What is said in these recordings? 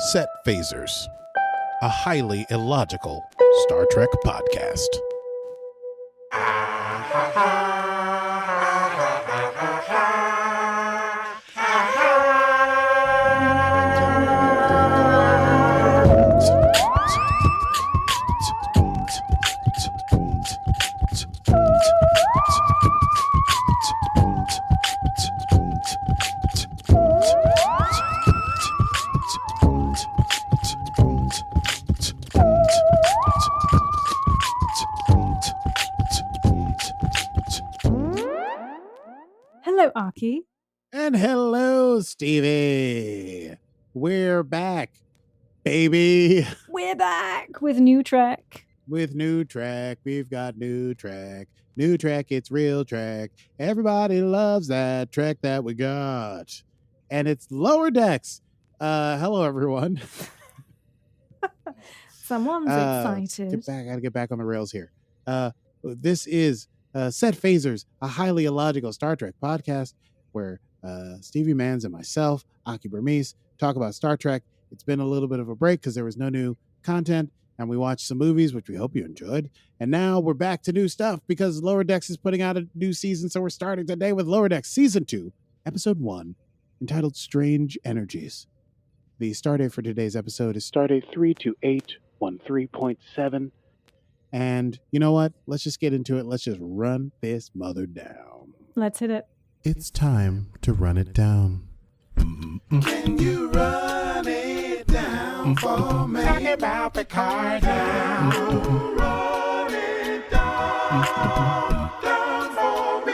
Set Phasers, a highly illogical Star Trek podcast. Hello, Aki. And hello, Stevie. We're back, baby. We're back with new track. With new track, we've got new track. New track, it's real track. Everybody loves that track that we got. And it's Lower Decks. Hello, everyone. Someone's excited. I gotta get back on the rails here. This is Set Phasers, a highly illogical Star Trek podcast where Stevie Mans and myself, Aki Burmese, talk about Star Trek. It's been a little bit of a break because there was no new content, and we watched some movies, which we hope you enjoyed. And now we're back to new stuff because Lower Decks is putting out a new season, so we're starting today with Lower Decks Season 2, Episode 1, entitled Strange Energies. The stardate for today's episode is stardate 32813.7. And you know what? Let's just get into it. Let's just run this mother down. Let's hit it. It's time to run it down. Can you run it down for me? Talk about the car now. Run it down for me.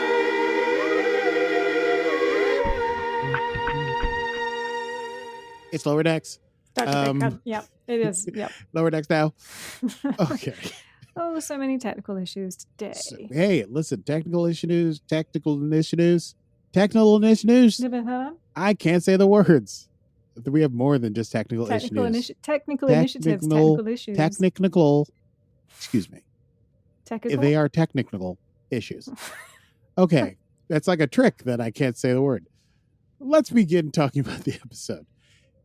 It's Lower Decks. Yep, it is. Yep. Lower Decks now. Okay. Oh, so many technical issues today. So, hey, listen, technical initiatives. I can't say the words. We have more than just technical issues. Technical issues. Excuse me. Technical? They are technical issues. Okay. That's like a trick that I can't say the word. Let's begin talking about the episode.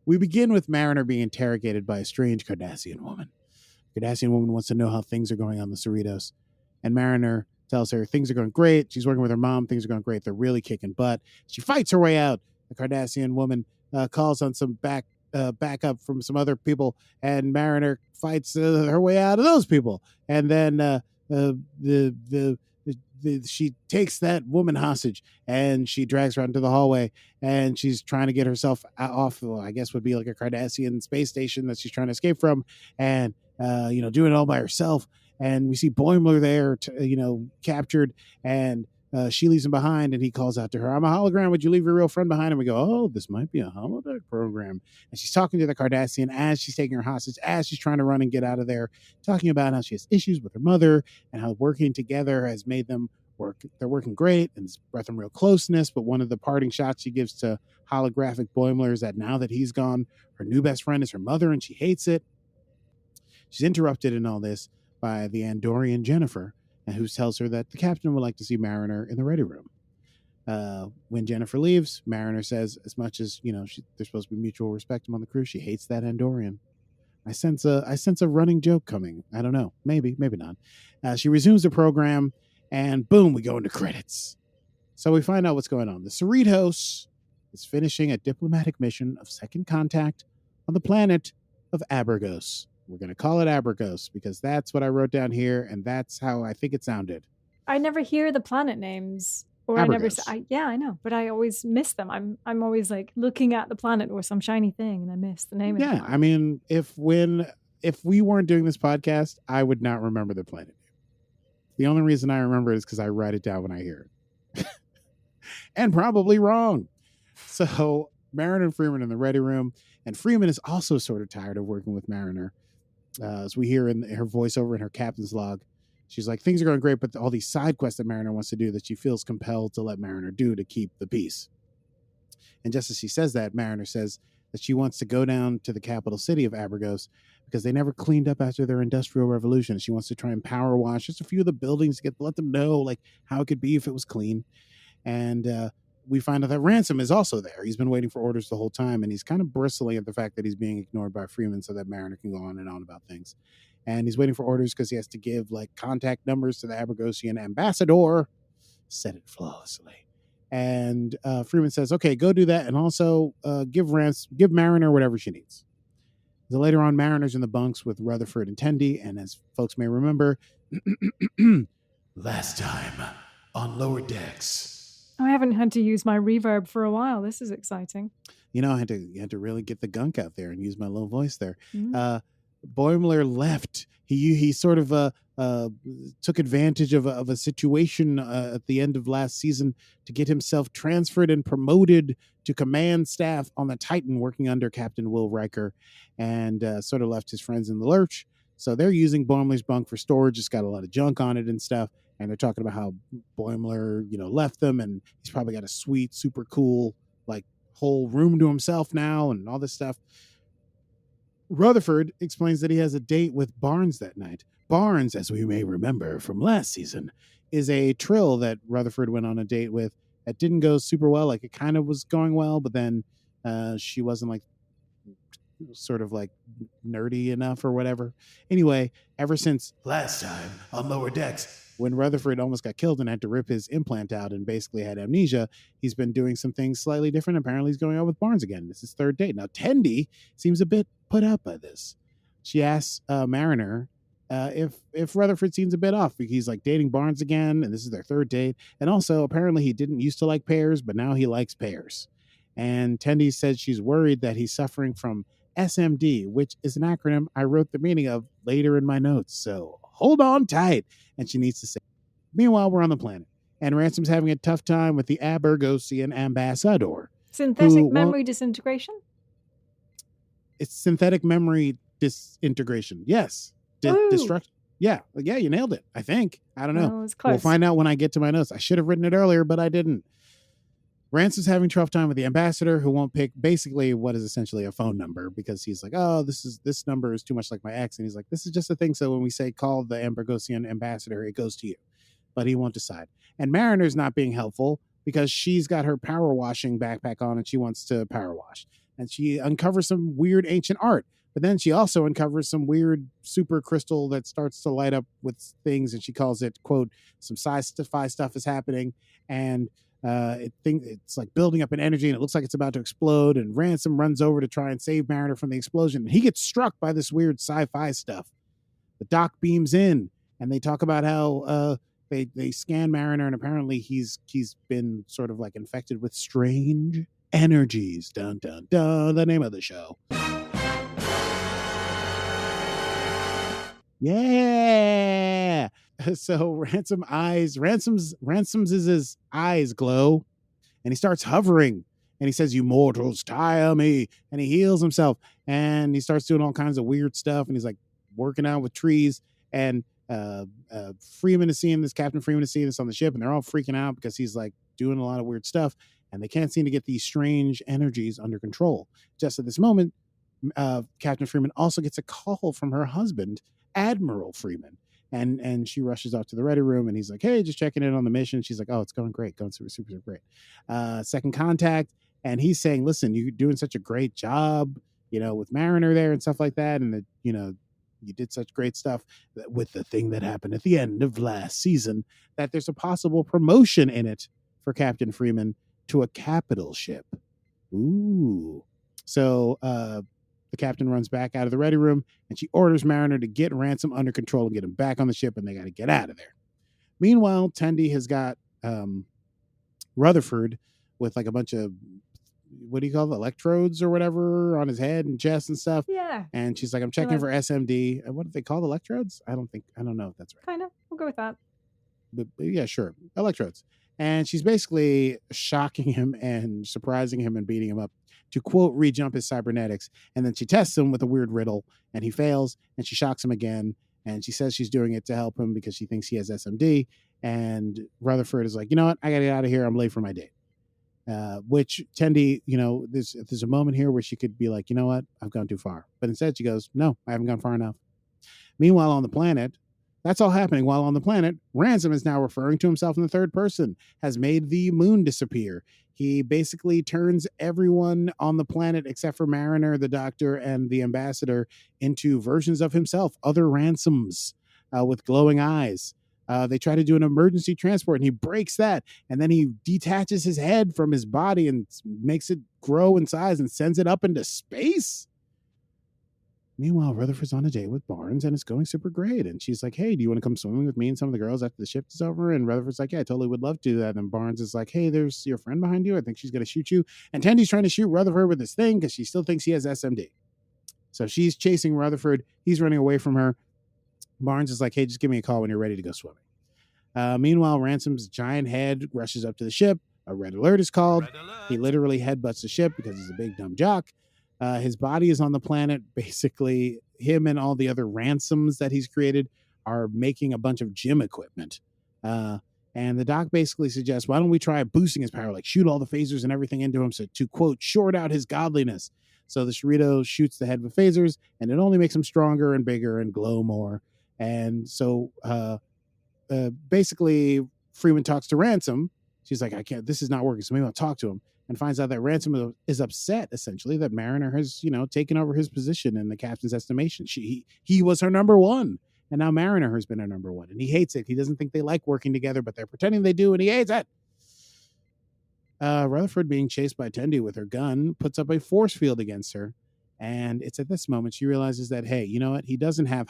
We begin with Mariner being interrogated by a strange Cardassian woman. Cardassian woman wants to know how things are going on the Cerritos. And Mariner tells her things are going great. She's working with her mom. Things are going great. They're really kicking butt. She fights her way out. The Cardassian woman calls on some backup from some other people. And Mariner fights her way out of those people. And then she takes that woman hostage and she drags her out into the hallway, and she's trying to get herself off, I guess would be like a Cardassian space station that she's trying to escape from, and doing it all by herself. And we see Boimler there, captured, and she leaves him behind, and he calls out to her, "I'm a hologram. Would you leave your real friend behind?" And we go, "Oh, this might be a holodeck program." And she's talking to the Cardassian as she's taking her hostage, as she's trying to run and get out of there, talking about how she has issues with her mother and how working together has made them work. They're working great, and it's brought them real closeness. But one of the parting shots she gives to holographic Boimler is that now that he's gone, her new best friend is her mother, and she hates it. She's interrupted in all this by the Andorian Jennifer, who tells her that the captain would like to see Mariner in the ready room. When Jennifer leaves, Mariner says, as much as there's supposed to be mutual respect among the crew, she hates that Andorian. I sense a running joke coming. I don't know, maybe not. She resumes the program, and boom, we go into credits. So we find out what's going on. The Cerritos is finishing a diplomatic mission of second contact on the planet of Abergos. We're going to call it Abergos because that's what I wrote down here, and that's how I think it sounded. I never hear the planet names, or Abergos. I know, but I always miss them. I'm always like looking at the planet or some shiny thing, and I miss the name. Yeah, I mean, if we weren't doing this podcast, I would not remember the planet name. The only reason I remember it is because I write it down when I hear it, and probably wrong. So Mariner and Freeman in the ready room, and Freeman is also sort of tired of working with Mariner. As we hear in her voiceover in her captain's log, she's like, things are going great, but all these side quests that Mariner wants to do that she feels compelled to let Mariner do to keep the peace. And just as she says that, Mariner says that she wants to go down to the capital city of Abergos because they never cleaned up after their industrial revolution. She wants to try and power wash just a few of the buildings to let them know like how it could be if it was clean. And we find out that Ransom is also there. He's been waiting for orders the whole time, and he's kind of bristling at the fact that he's being ignored by Freeman so that Mariner can go on and on about things. And he's waiting for orders because he has to give like contact numbers to the Abergosian ambassador. Said it flawlessly. And Freeman says, okay, go do that. And also give Mariner whatever she needs. So later on, Mariner's in the bunks with Rutherford and Tendi. And as folks may remember, last time on Lower Decks. I haven't had to use my reverb for a while. This is exciting. You know, I had to really get the gunk out there and use my low voice there. Boimler left. He sort of took advantage of a situation at the end of last season to get himself transferred and promoted to command staff on the Titan, working under Captain Will Riker, and sort of left his friends in the lurch. So they're using Boimler's bunk for storage. It's got a lot of junk on it and stuff. And they're talking about how Boimler, left them, and he's probably got a sweet, super cool, like whole room to himself now, and all this stuff. Rutherford explains that he has a date with Barnes that night. Barnes, as we may remember from last season, is a trill that Rutherford went on a date with that didn't go super well. Like, it kind of was going well, but then she wasn't like sort of like nerdy enough or whatever. Anyway, ever since last time on Lower Decks, when Rutherford almost got killed and had to rip his implant out and basically had amnesia, he's been doing some things slightly different. Apparently he's going out with Barnes again. This is his third date. Now, Tendi seems a bit put up by this. She asks Mariner if Rutherford seems a bit off. He's like dating Barnes again, and this is their third date. And also, apparently he didn't used to like pears, but now he likes pears. And Tendi says she's worried that he's suffering from SMD, which is an acronym I wrote the meaning of later in my notes. So hold on tight. And she needs to say. Meanwhile, we're on the planet, and Ransom's having a tough time with the Abergosian ambassador. Synthetic memory disintegration? It's synthetic memory disintegration. Yes. Destruction. Yeah, you nailed it, I think. I don't know. Well, it's close. We'll find out when I get to my notes. I should have written it earlier, but I didn't. Ransom's having a tough time with the ambassador, who won't pick basically what is essentially a phone number, because he's like, oh, this number is too much like my ex. And he's like, this is just a thing. So when we say call the Abergosian ambassador, it goes to you. But he won't decide. And Mariner's not being helpful because she's got her power washing backpack on and she wants to power wash. And she uncovers some weird ancient art. But then she also uncovers some weird super crystal that starts to light up with things. And she calls it, quote, some sci-fi stuff is happening. And it's like building up an energy, and it looks like it's about to explode. And Ransom runs over to try and save Mariner from the explosion. And he gets struck by this weird sci-fi stuff. The doc beams in, and they talk about how they scan Mariner, and apparently he's been sort of like infected with strange energies. Dun dun dun. The name of the show. Yeah. So Ransom's is his eyes glow, and he starts hovering, and he says, you mortals tire me, and he heals himself, and he starts doing all kinds of weird stuff, and he's like working out with trees. And Freeman is seeing this, Captain Freeman is seeing this on the ship, and they're all freaking out because he's like doing a lot of weird stuff, and they can't seem to get these strange energies under control. Just at this moment, Captain Freeman also gets a call from her husband, Admiral Freeman. And she rushes out to the ready room, and he's like, hey, just checking in on the mission. She's like, oh, it's going great. Going super, super, super great. Second contact. And he's saying, listen, you're doing such a great job, with Mariner there and stuff like that. And that, you did such great stuff with the thing that happened at the end of last season, that there's a possible promotion in it for Captain Freeman to a capital ship. Ooh. So, the captain runs back out of the ready room, and she orders Mariner to get Ransom under control and get him back on the ship, and they got to get out of there. Meanwhile, Tendi has got Rutherford with like a bunch of, what do you call it, electrodes or whatever on his head and chest and stuff. Yeah. And she's like, I'm checking for SMD. What do they call electrodes? I don't know if that's right. Kind of. We'll go with that. But yeah, sure. Electrodes. And she's basically shocking him and surprising him and beating him up to, quote, re-jump his cybernetics. And then she tests him with a weird riddle, and he fails, and she shocks him again. And she says she's doing it to help him because she thinks he has SMD. And Rutherford is like, you know what? I got to get out of here. I'm late for my date. Which Tendi, there's a moment here where she could be like, you know what? I've gone too far. But instead she goes, no, I haven't gone far enough. Meanwhile, on the planet, That's all happening while on the planet. Ransom is now referring to himself in the third person, has made the moon disappear. He basically turns everyone on the planet except for Mariner, the doctor, and the ambassador into versions of himself, other Ransoms with glowing eyes. They try to do an emergency transport and he breaks that. And then he detaches his head from his body and makes it grow in size and sends it up into space. Meanwhile, Rutherford's on a date with Barnes and it's going super great. And she's like, hey, do you want to come swimming with me and some of the girls after the shift is over? And Rutherford's like, yeah, I totally would love to do that. And Barnes is like, hey, there's your friend behind you. I think she's going to shoot you. And Tendi's trying to shoot Rutherford with this thing because she still thinks he has SMD. So she's chasing Rutherford. He's running away from her. Barnes is like, hey, just give me a call when you're ready to go swimming. Meanwhile, Ransom's giant head rushes up to the ship. A red alert is called. He literally headbutts the ship because he's a big dumb jock. His body is on the planet. Basically, him and all the other Ransoms that he's created are making a bunch of gym equipment. And the doc basically suggests, why don't we try boosting his power, like shoot all the phasers and everything into him to, quote, short out his godliness. So the Cerritos shoots the head with phasers, and it only makes him stronger and bigger and glow more. And so basically, Freeman talks to Ransom. She's like, I can't, this is not working. So maybe I'll talk to him. And finds out that Ransom is upset, essentially, that Mariner has, taken over his position in the captain's estimation. He was her number one, and now Mariner has been her number one, and he hates it. He doesn't think they like working together, but they're pretending they do, and he hates it. Rutherford, being chased by Tendi with her gun, puts up a force field against her, and it's at this moment she realizes that, hey, you know what? He doesn't have,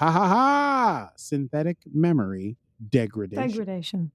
synthetic memory degradation.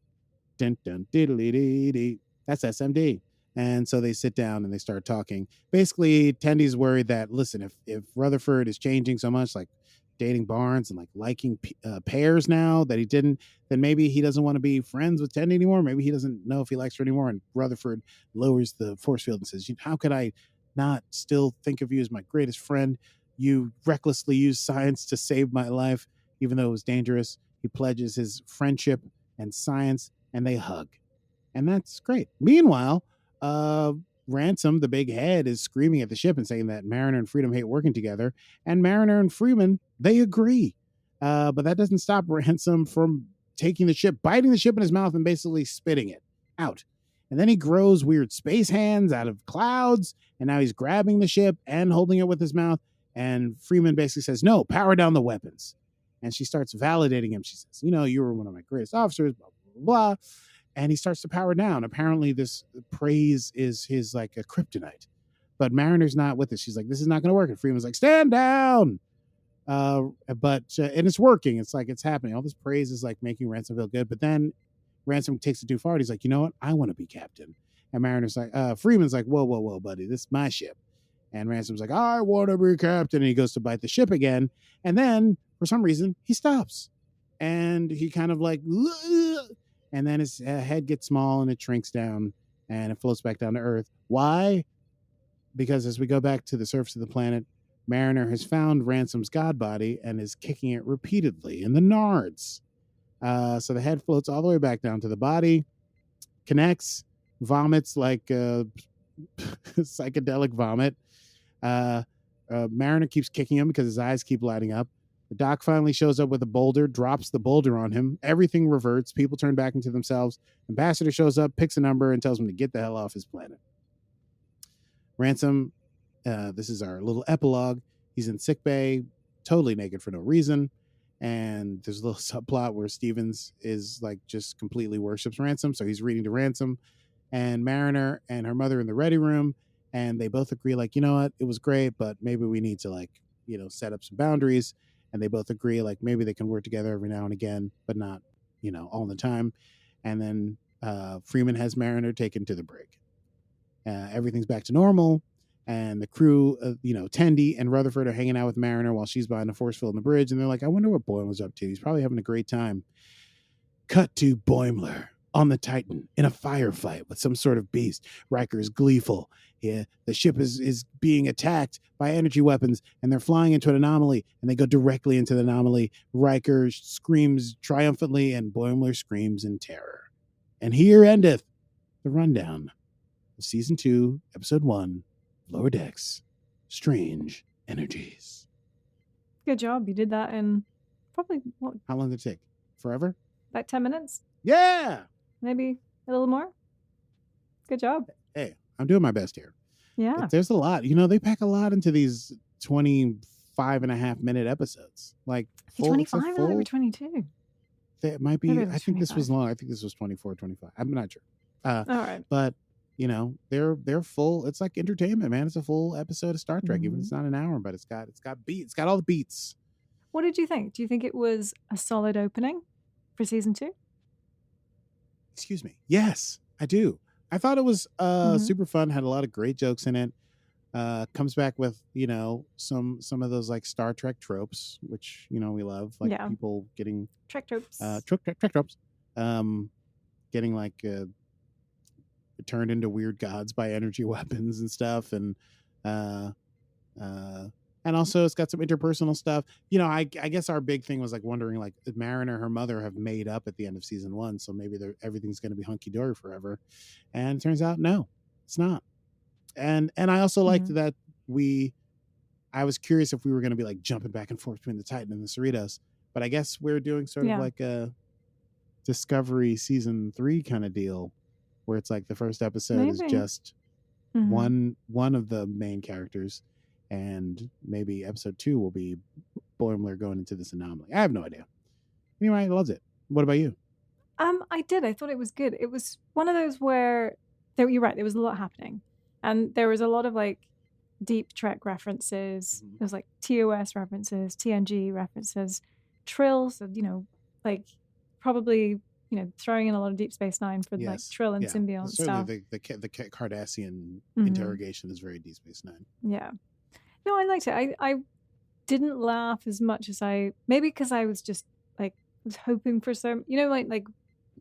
Dun, dun, diddly-dee-dee. That's SMD. And so they sit down and they start talking. Basically, Tendi's worried that, listen, if Rutherford is changing so much, like dating Barnes and like liking pairs now that he didn't, then maybe he doesn't want to be friends with Tendi anymore. Maybe he doesn't know if he likes her anymore. And Rutherford lowers the force field and says, how could I not still think of you as my greatest friend? You recklessly used science to save my life, even though it was dangerous. He pledges his friendship and science, and they hug. And that's great. Meanwhile, Ransom, the big head, is screaming at the ship and saying that Mariner and Freedom hate working together. And Mariner and Freeman, they agree. But that doesn't stop Ransom from taking the ship, biting the ship in his mouth and basically spitting it out. And then he grows weird space hands out of clouds. And now he's grabbing the ship and holding it with his mouth. And Freeman basically says, no, power down the weapons. And she starts validating him. She says, you were one of my greatest officers, blah, blah, blah. And he starts to power down. Apparently, this praise is his like a kryptonite. But Mariner's not with it. She's like, this is not going to work. And Freeman's like, stand down. And it's working. It's like it's happening. All this praise is like making Ransom feel good. But then Ransom takes it too far. And he's like, you know what? I want to be captain. And Mariner's like, Freeman's like, whoa, buddy. This is my ship. And Ransom's like, I want to be captain. And he goes to bite the ship again. And then for some reason, he stops. And he kind of like, ugh! And then his head gets small and it shrinks down and it floats back down to Earth. Why? Because as we go back to the surface of the planet, Mariner has found Ransom's god body and is kicking it repeatedly in the nards. So the head floats all the way back down to the body, connects, vomits like psychedelic vomit. Mariner keeps kicking him because his eyes keep lighting up. The doc finally shows up with a boulder, drops the boulder on him. Everything reverts. People turn back into themselves. Ambassador shows up, picks a number, and tells him to get the hell off his planet. Ransom, this is our little epilogue. He's in sickbay, totally naked for no reason. And there's a little subplot where Stevens is like just completely worships Ransom. So he's reading to Ransom. And Mariner and her mother in the ready room. And they both agree, like, you know what? It was great, but maybe we need to, like, set up some boundaries. And they both agree, like, maybe they can work together every now and again, but not, all the time. And then Freeman has Mariner taken to the brig. Everything's back to normal. And the crew, Tendi and Rutherford are hanging out with Mariner while she's behind the force field in the bridge. And they're like, I wonder what Boimler's up to. He's probably having a great time. Cut to Boimler on the Titan in a firefight with some sort of beast. Riker is gleeful. Yeah, the ship is being attacked by energy weapons, and they're flying into an anomaly, and they go directly into the anomaly. Riker screams triumphantly, and Boimler screams in terror. And here endeth the rundown of Season 2, Episode 1, Lower Decks, Strange Energies. Good job. You did that in probably, How long did it take? forever. About 10 minutes, Yeah. maybe a little more. Good job. Hey, I'm doing my best here. Yeah. There's a lot. You know, they pack a lot into these 25.5-minute episodes. Like full, 25? it's a I thought they were full. 22. It might be. Maybe it I was think this was 25. long. I think this was 24, 25. I'm not sure. All right. But you know, they're full. It's like entertainment, man. It's a full episode of Star Trek, even if it's not an hour, but it's got beats. It's got all the beats. What did you think? Do you think it was a solid opening for season 2? Excuse me. Yes, I do. I thought it was super fun. Had a lot of great jokes in it. Comes back with, you know, some of those like Star Trek tropes, which, you know, we love, like people getting Trek tropes. Trek tropes, getting like turned into weird gods by energy weapons and stuff, and also it's got some interpersonal stuff. You know, I guess our big thing was like wondering, like, Mariner and her mother have made up at the end of season 1, so maybe everything's going to be hunky dory forever, and it turns out no, it's not. And I also liked that I was curious if we were going to be like jumping back and forth between the Titan and the Cerritos, but I guess we're doing sort of like a Discovery season 3 kind of deal, where it's like the first episode is just one of the main characters, and maybe episode 2 will be Boimler going into this anomaly. I have no idea. Anyway, I loved it. What about you? I did. I thought it was good. It was one of those where you're right. There was a lot happening. And there was a lot of like deep Trek references. There was like TOS references, TNG references, trills, you know, like probably, you know, throwing in a lot of Deep Space Nine for like Trill and symbiont stuff. Certainly the Cardassian interrogation is very Deep Space Nine. Yeah. No, I liked it. I didn't laugh as much as maybe because I was just like was hoping for some, you know, like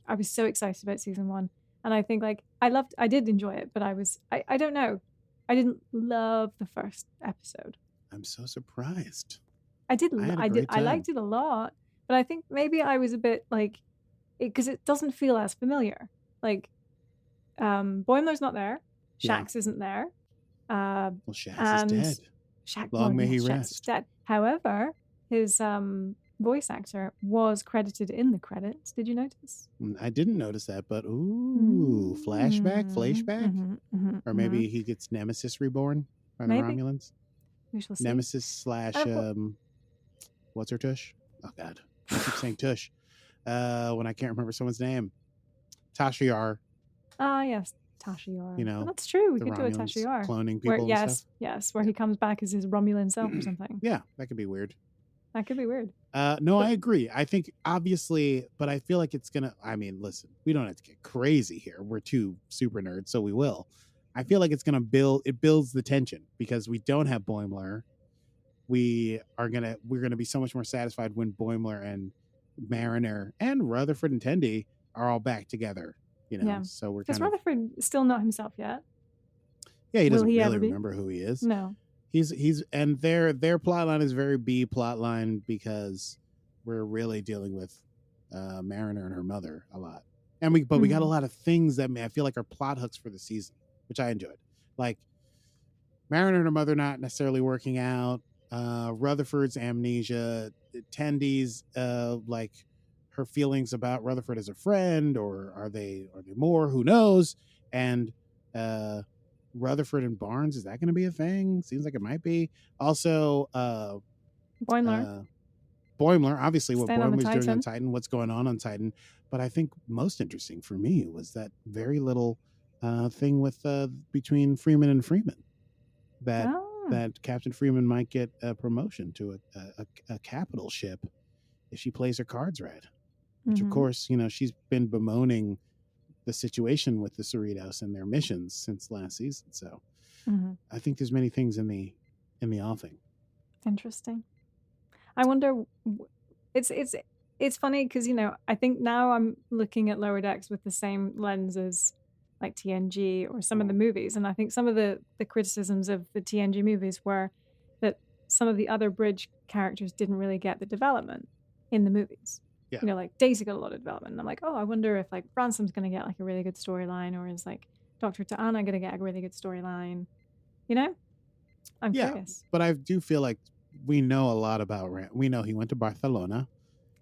I was so excited about season 1. And I think like I did enjoy it, but I don't know. I didn't love the first episode. I'm so surprised. I liked it a lot, but I think maybe I was a bit like, because it doesn't feel as familiar. Like, Boimler's not there. Shax isn't there. Well, Shax is dead. Long may he rest. Is dead. However, his voice actor was credited in the credits. Did you notice? I didn't notice that, but flashback, or maybe he gets Nemesis reborn by the Romulans. We shall see. Nemesis / what's her tush? Oh God, I keep saying tush when I can't remember someone's name. Tasha Yar. Yes, Tasha Yar. You know, that's true. We could Romulans do a Tasha Yar cloning people. Yes, where he comes back as his Romulan self or something. Yeah, that could be weird. That could be weird. No, I agree. I think obviously, but I feel like it's gonna. I mean, listen, we don't have to get crazy here. We're two super nerds, so we will. I feel like it's gonna build. It builds the tension because we don't have Boimler. We're gonna be so much more satisfied when Boimler and Mariner and Rutherford and Tendi are all back together. You know, so we're because Rutherford is still not himself yet. Yeah, he doesn't really remember who he is. No. He's and their plot line is very B plot line because we're really dealing with Mariner and her mother a lot, and we got a lot of things that I feel like are plot hooks for the season, which I enjoyed, like Mariner and her mother not necessarily working out, Rutherford's amnesia, Tendi's like her feelings about Rutherford as a friend, or are they more? Who knows? And Rutherford and Barnes, is that going to be a thing? Seems like it might be. Also, Boimler, obviously, what Boimler's doing on Titan, what's going on Titan. But I think most interesting for me was that very little thing with between Freeman and Freeman, that Captain Freeman might get a promotion to a capital ship if she plays her cards right. Which, of course, you know, she's been bemoaning the situation with the Cerritos and their missions since last season. So I think there's many things in the offing. Interesting. I wonder, it's funny because, you know, I think now I'm looking at Lower Decks with the same lens as like TNG or some of the movies. And I think some of the criticisms of the TNG movies were that some of the other bridge characters didn't really get the development in the movies. Yeah. You know, like Daisy got a lot of development. And I'm like, oh, I wonder if like Ransom's going to get like a really good storyline, or is like Dr. Ta'ana going to get a really good storyline? You know? I'm curious. But I do feel like we know a lot about we know he went to Barcelona.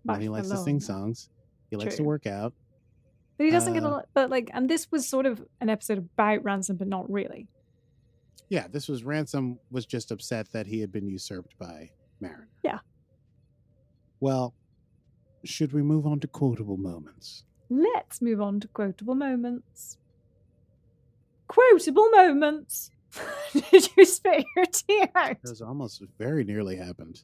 And he likes to sing songs. He likes to True. work out. But he doesn't get a lot. But like, and this was sort of an episode about Ransom, but not really. Yeah, this was Ransom was just upset that he had been usurped by Mariner. Yeah. Well, should we move on to quotable moments? Let's move on to quotable moments. Quotable moments. Did you spit your tea out? Those almost very nearly happened.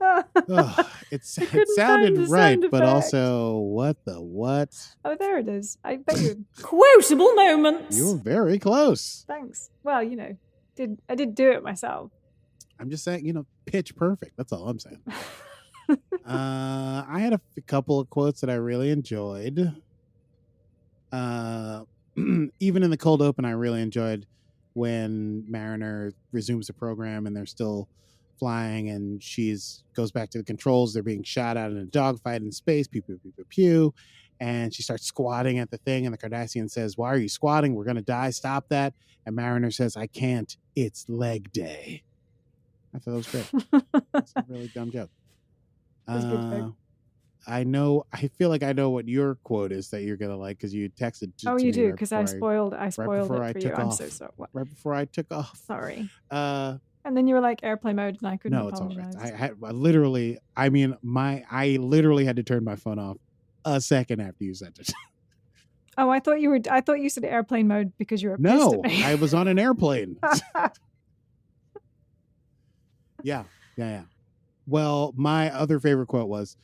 Oh, it sounded right, but also what? Oh, there it is. I bet you. Quotable moments. You were very close. Thanks. Well, I did do it myself. I'm just saying, pitch perfect. That's all I'm saying. I had a couple of quotes that I really enjoyed. Even in the cold open, I really enjoyed when Mariner resumes the program and they're still flying and goes back to the controls. They're being shot at in a dogfight in space. Pew, pew, pew, pew, pew. And she starts squatting at the thing. And the Cardassian says, "Why are you squatting? We're going to die. Stop that." And Mariner says, "I can't. It's leg day." I thought that was great. That's a really dumb joke. I feel like I know what your quote is that you're gonna like because you texted to you me do, because I spoiled it for you. I'm so sorry. Right before I took off. Sorry. And then you were like airplane mode, and I couldn't apologize. No, it's all right. I literally had to turn my phone off a second after you said it. Oh, I thought you said airplane mode because you were pissed No, at me. I was on an airplane. Yeah. Well, my other favorite quote was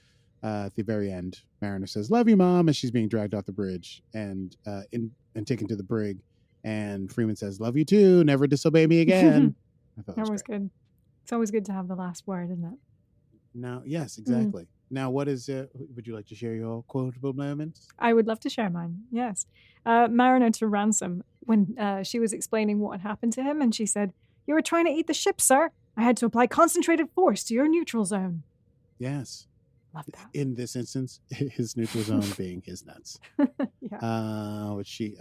at the very end. Mariner says, "Love you, Mom," as she's being dragged off the bridge and taken to the brig. And Freeman says, "Love you too. Never disobey me again." I thought that was good. It's always good to have the last word, isn't it? No, yes, exactly. Now, what is it? Would you like to share your quotable moments? I would love to share mine. Yes. Mariner to Ransom when she was explaining what had happened to him, and she said, "You were trying to eat the ship, sir. I had to apply concentrated force to your neutral zone." Yes. Love that. In this instance, his neutral zone being his nuts. Yeah. Which she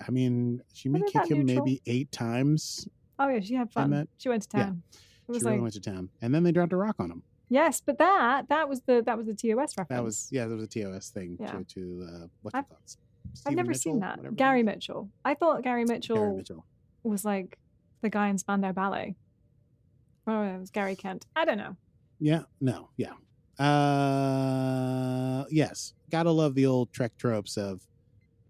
may kick him maybe 8 times. Oh yeah, she had fun. She went to town. Yeah. She really went to town, and then they dropped a rock on him. Yes, but that was the TOS reference. That was a TOS thing to what's it called? I've never seen that. Gary Mitchell. I thought Gary Mitchell was like the guy in Spandau Ballet. Oh, it was Gary Kent. I don't know. Yeah. No. Yeah. Yes. Gotta love the old Trek tropes of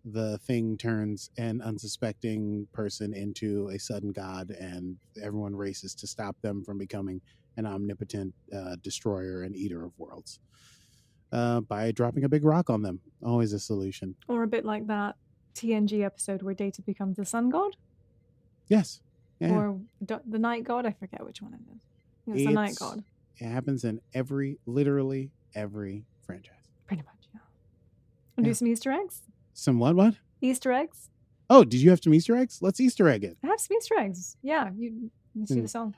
the thing turns an unsuspecting person into a sudden god and everyone races to stop them from becoming an omnipotent destroyer and eater of worlds by dropping a big rock on them. Always a solution. Or a bit like that TNG episode where Data becomes the sun god. Yes. Yeah. Or the night god. I forget which one it is. It's the night god. It happens in literally every franchise. Pretty much, yeah. Want to do some Easter eggs? Some what? Easter eggs. Oh, did you have some Easter eggs? Let's Easter egg it. I have some Easter eggs. Yeah, you see the song.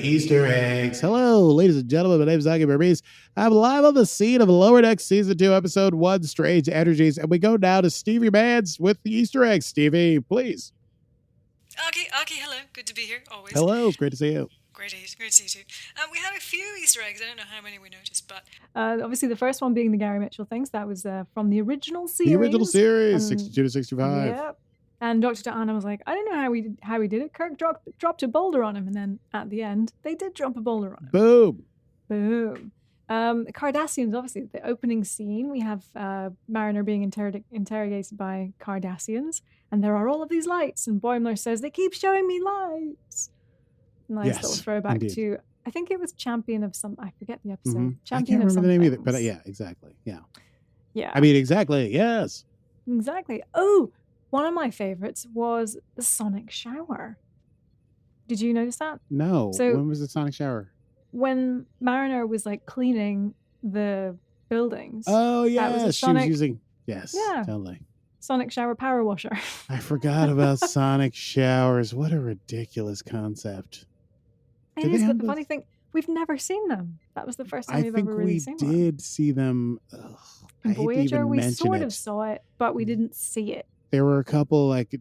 Easter eggs. Hello, ladies and gentlemen. My name is Aggie Berbiz. I'm live on the scene of Lower Decks Season 2, Episode 1, Strange Energies. And we go now to Stevie Manns with the Easter eggs. Stevie, please. Aki, hello. Good to be here, always. Hello, it's great to see you. Great to see you too. We had a few Easter eggs. I don't know how many we noticed, but... obviously, the first one being the Gary Mitchell things. That was from the original series. The original series, 62 to 65. Yep. And Dr. Diana was like, "I don't know how we did it. Kirk dropped a boulder on him." And then at the end, they did drop a boulder on him. Boom. Cardassians, obviously, the opening scene, we have Mariner being interrogated by Cardassians. And there are all of these lights. And Boimler says, "They keep showing me lights." Nice little throwback to, I think it was Champion of some, I forget the episode. Mm-hmm. Champion I can't remember the name either, things. but yeah, exactly. Yeah. Yeah. I mean, exactly. Yes. Exactly. Oh, one of my favorites was the sonic shower. Did you notice that? No. So, when was the sonic shower? When Mariner was like cleaning the buildings. Oh, yeah. She was using, yes, totally. Sonic shower power washer. I forgot about sonic showers. What a ridiculous concept. It is, but the funny thing, we've never seen them. That was the first time we've ever really seen one. I think we did see them. In Voyager, we sort of saw it, but we didn't see it. There were a couple like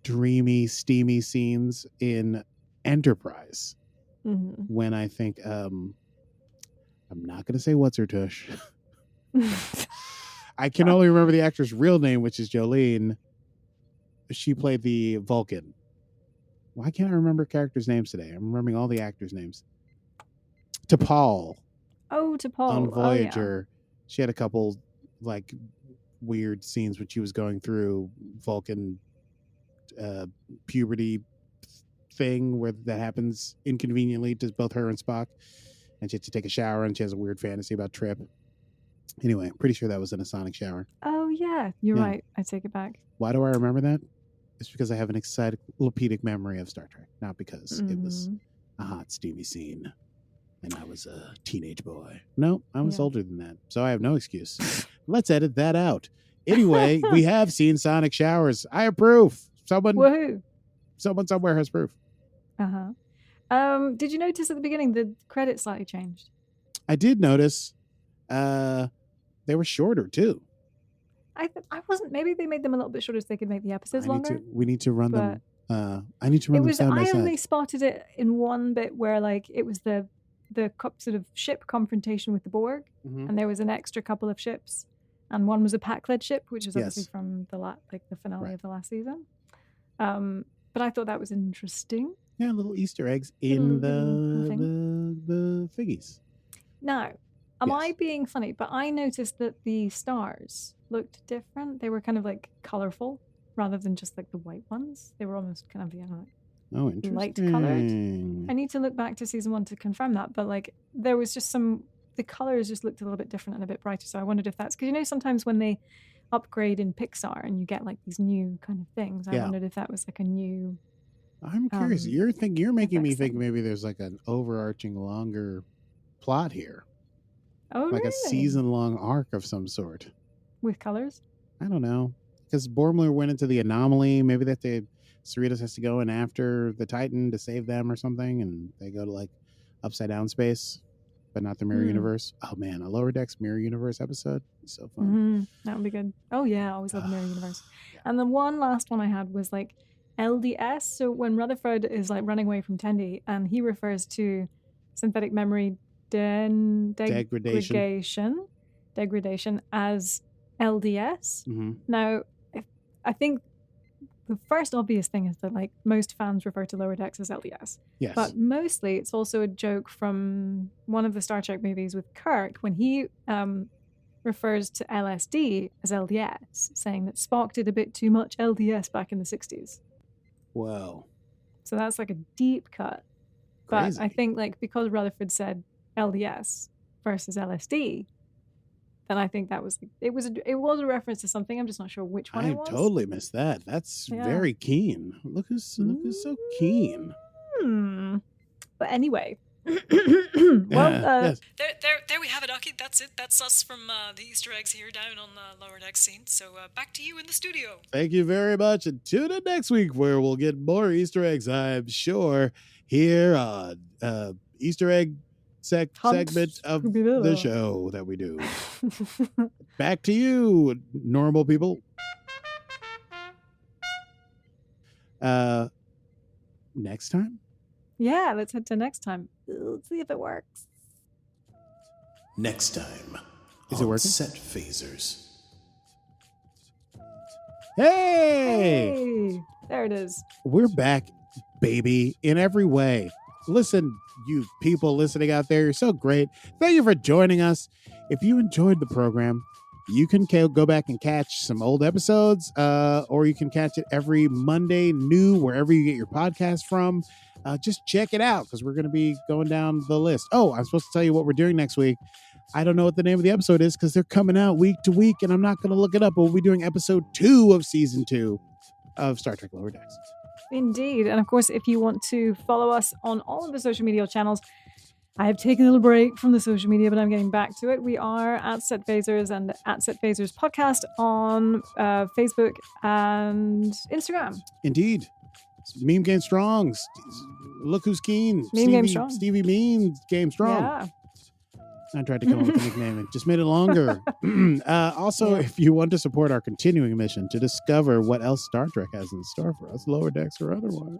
dreamy, steamy scenes in Enterprise when I think I'm not going to say what's her tush, I can only remember the actor's real name, which is Jolene. She played the Vulcan. Why can't I remember characters' names today? I'm remembering all the actors' names. T'Pol. Oh, T'Pol. On Voyager. She had a couple like weird scenes when she was going through Vulcan puberty thing where that happens inconveniently to both her and Spock. And she had to take a shower and she has a weird fantasy about Trip. Anyway, I'm pretty sure that was in a sonic shower. Oh, yeah. You're right. I take it back. Why do I remember that? It's because I have an encyclopedic memory of Star Trek, not because it was a hot, steamy scene and I was a teenage boy. No, I was older than that, so I have no excuse. Let's edit that out. Anyway, we have seen sonic showers. I approve. Someone somewhere has proof. Did you notice at the beginning the credits slightly changed? I did notice. They were shorter too. I wasn't. Maybe they made them a little bit shorter so they could make the episodes longer. We need to run them. I need to run them side by side. I only spotted it in one bit where like it was the sort of ship confrontation with the Borg, and there was an extra couple of ships, and one was a Pac-led ship, which is obviously from the finale of the last season. But I thought that was interesting. Yeah, little Easter eggs in the thingies. Now, am I being funny? But I noticed that the stars looked different. They were kind of like colorful rather than just like the white ones. They were almost kind of light colored. I need to look back to season 1 to confirm that. But like there was just the colors just looked a little bit different and a bit brighter. So I wondered if that's because sometimes when they upgrade in Pixar and you get like these new kind of things, I wondered if that was like a new. I'm curious. You're making me think maybe there's like an overarching longer plot here. Oh, like a season-long arc of some sort. With colors? I don't know. Because Bormler went into the anomaly. Maybe that Cerritos has to go in after the Titan to save them or something, and they go to like upside down space, but not the mirror universe. Oh man, a Lower Decks mirror universe episode. It's so fun. That would be good. Oh yeah, I always love the mirror universe. Yeah. And the one last one I had was like LDS. So when Rutherford is like running away from Tendi, and he refers to synthetic memory degradation as LDS. Now, I think the first obvious thing is that like most fans refer to Lower Decks as LDS. Yes. But mostly it's also a joke from one of the Star Trek movies with Kirk when he refers to LSD as LDS, saying that Spock did a bit too much LDS back in the 60s. Wow. So that's like a deep cut. Crazy. But I think like because Rutherford said LDS versus LSD, then I think that was it was a reference to something. I'm just not sure which one it was. I totally missed that. That's very keen. Look who's so keen. But anyway, yes. There we have it, Aki. That's it. That's us from the Easter eggs here down on the Lower Deck scene. So back to you in the studio. Thank you very much, and tune in next week where we'll get more Easter eggs, I'm sure, here on Easter egg segment of the show that we do. Back to you, normal people. Next time? Yeah, let's head to next time. Let's see if it works. Next time. Is it working? Set phasers. Hey! There it is. We're back, baby, in every way. Listen, you people listening out there, you're so great. Thank you for joining us. If you enjoyed the program, you can go back and catch some old episodes, or you can catch it every Monday new wherever you get your podcast from. Just check it out because we're going to be going down the list. Oh, I'm supposed to tell you what we're doing next week. I don't know what the name of the episode is because they're coming out week to week, and I'm not going to look it up, but we'll be doing episode 2 of season 2 of Star Trek Lower Decks. Indeed. And of course, if you want to follow us on all of the social media channels, I have taken a little break from the social media, but I'm getting back to it. We are at Set Phasers and at Set Phasers Podcast on Facebook and Instagram. Indeed. Meme Game Strong. Look who's keen. Meme Game Strong. Stevie Mean Game Strong. Yeah. I tried to come up with a nickname and just made it longer. Also, if you want to support our continuing mission to discover what else Star Trek has in store for us, Lower Decks or otherwise,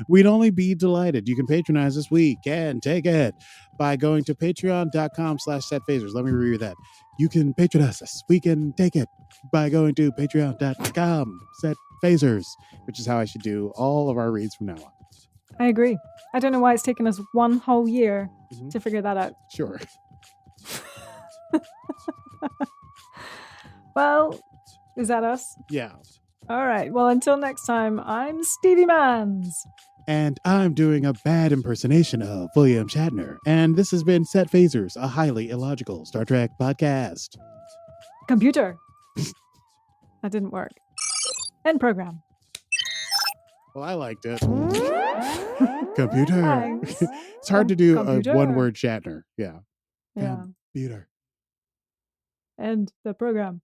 we'd only be delighted. You can patronize this week and take it by going to patreon.com/setphasers. Let me review that. You can patronize us. We can take it by going to patreon.com/setphasers, which is how I should do all of our reads from now on. I agree. I don't know why it's taken us one whole year to figure that out. Sure. Well, is that us? Yeah. All right. Well, until next time, I'm Stevie Mans. And I'm doing a bad impersonation of William Shatner. And this has been Set Phasers, a highly illogical Star Trek podcast. Computer. That didn't work. End program. Well, I liked it. Computer. Thanks. It's hard to do Computer. a one-word Shatner. Yeah. Yeah. Computer. End the program.